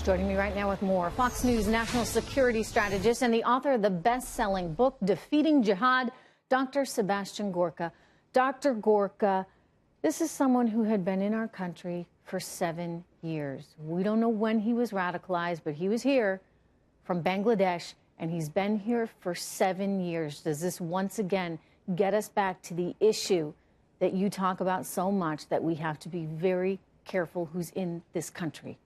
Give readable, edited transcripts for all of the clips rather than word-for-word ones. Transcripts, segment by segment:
Joining me right now with more. Fox News national security strategist and the author of the best-selling book, Defeating Jihad, Dr. Sebastian Gorka. Dr. Gorka, this is someone who had been in our country for 7 years. We don't know when he was radicalized, but he was here from Bangladesh, and he's been here for 7 years. Does this once again get us back to the issue that you talk about so much, that we have to be very careful who's in this country?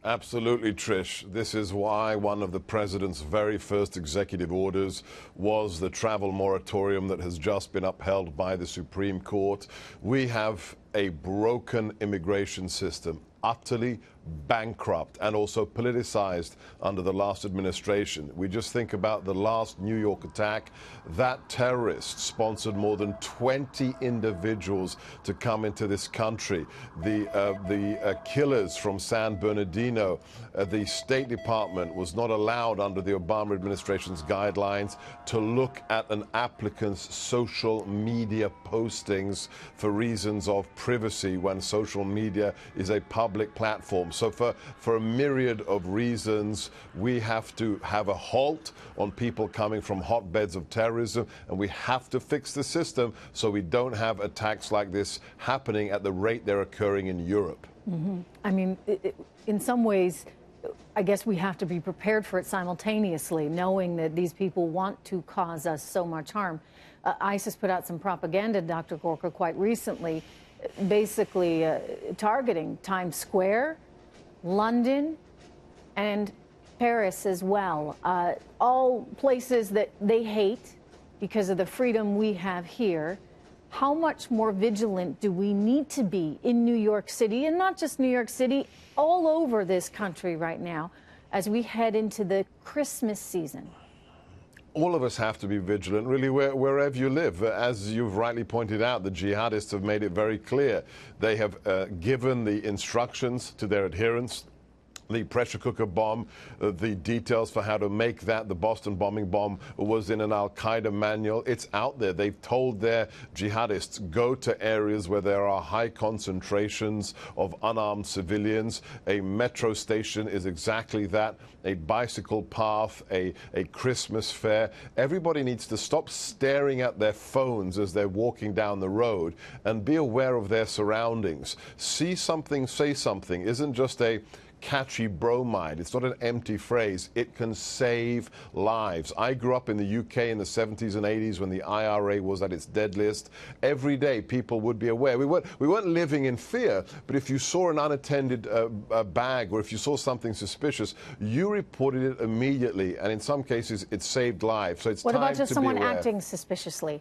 Absolutely, Trish. This is why one of the president's very first executive orders was the travel moratorium that has just been upheld by the Supreme Court. We have a broken immigration system, utterly bankrupt and also politicized under the last administration. We just think about the last New York attack. That terrorist sponsored more than 20 individuals to come into this country. The killers from San Bernardino, the State Department was not allowed under the Obama administration's guidelines to look at an applicant's social media postings for reasons of privacy when social media is a public platform. So for a myriad of reasons, we have to have a halt on people coming from hotbeds of terrorism, and we have to fix the system so we don't have attacks like this happening at the rate they're occurring in Europe. I mean, in some ways, I guess we have to be prepared for it simultaneously, knowing that these people want to cause us so much harm. ISIS put out some propaganda, Dr. Gorka, quite recently, basically targeting Times Square, London, and Paris as well. All places that they hate because of the freedom we have here. How much more vigilant do we need to be in New York City, and not just New York City, all over this country right now as we head into the Christmas season? All of us have to be vigilant, really, wherever you live. As you've rightly pointed out, the jihadists have made it very clear. They have given the instructions to their adherents. The pressure cooker bomb, the details for how to make that, the Boston bombing bomb, was in an al-Qaeda manual. It's out there. They've told their jihadists, go to areas where there are high concentrations of unarmed civilians. A metro station is exactly that. A bicycle path, a Christmas fair. Everybody needs to stop staring at their phones as they're walking down the road and be aware of their surroundings. See something, say something isn't just a catchy bromide. It's not an empty phrase. It can save lives. I grew up in the UK in the 70s and 80s when the IRA was at its deadliest. Every day people would be aware. We weren't living in fear, but if you saw an unattended bag, or if you saw something suspicious, you reported it immediately, and in some cases it saved lives. So it's what time about just to someone be aware. acting suspiciously?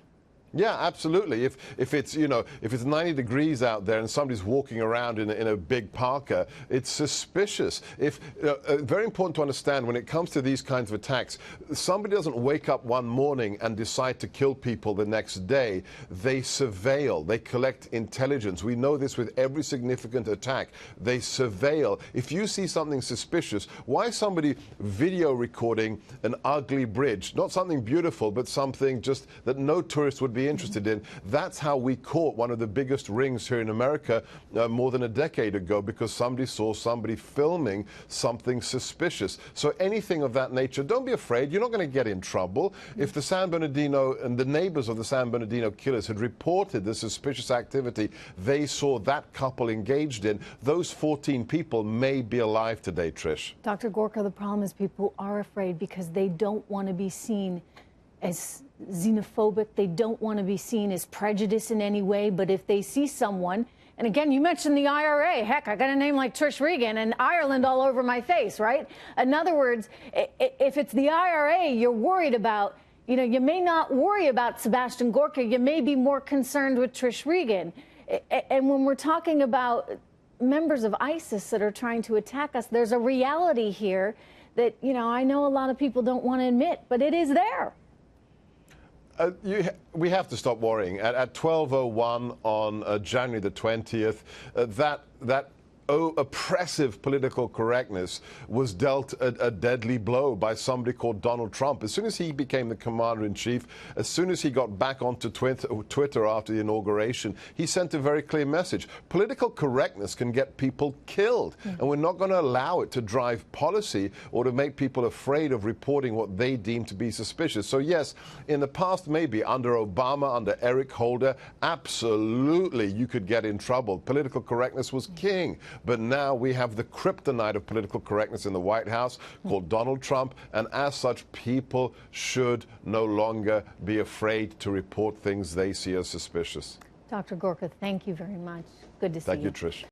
Yeah, absolutely. If it's, you know, if it's 90 degrees out there and somebody's walking around in a big parka, it's suspicious. Very important to understand when it comes to these kinds of attacks, somebody doesn't wake up one morning and decide to kill people the next day. They surveil. They collect intelligence. We know this with every significant attack. They surveil. If you see something suspicious, why somebody video recording an ugly bridge? Not something beautiful, but something just that no tourist would be interested in. That's how we caught one of the biggest rings here in America more than a decade ago, because somebody saw somebody filming something suspicious. So anything of that nature, don't be afraid. You're not going to get in trouble. If the San Bernardino and the neighbors of the San Bernardino killers had reported the suspicious activity they saw that couple engaged in, those 14 people may be alive today, Trish. Dr. Gorka, the problem is people are afraid because they don't want to be seen as xenophobic. They don't want to be seen as prejudiced in any way. But if they see someone, and again, you mentioned the IRA. Heck, I got a name like Trish Regan and Ireland all over my face, right? In other words, if it's the IRA you're worried about, you know, you may not worry about Sebastian Gorka. You may be more concerned with Trish Regan. And when we're talking about members of ISIS that are trying to attack us, there's a reality here that, you know, I know a lot of people don't want to admit, but it is there. We have to stop worrying. At 12:01 on January the 20th, that oppressive political correctness was dealt a deadly blow by somebody called Donald Trump. As soon as he became the commander-in-chief, as soon as he got back onto Twitter after the inauguration, he sent a very clear message. Political correctness can get people killed, and we're not going to allow it to drive policy or to make people afraid of reporting what they deem to be suspicious. So yes, in the past, maybe under Obama, under Eric Holder, absolutely you could get in trouble. Political correctness was king. But now we have the kryptonite of political correctness in the White House called Donald Trump, and as such, people should no longer be afraid to report things they see as suspicious. Dr. Gorka, thank you very much. Good to see you. Thank you, Trish.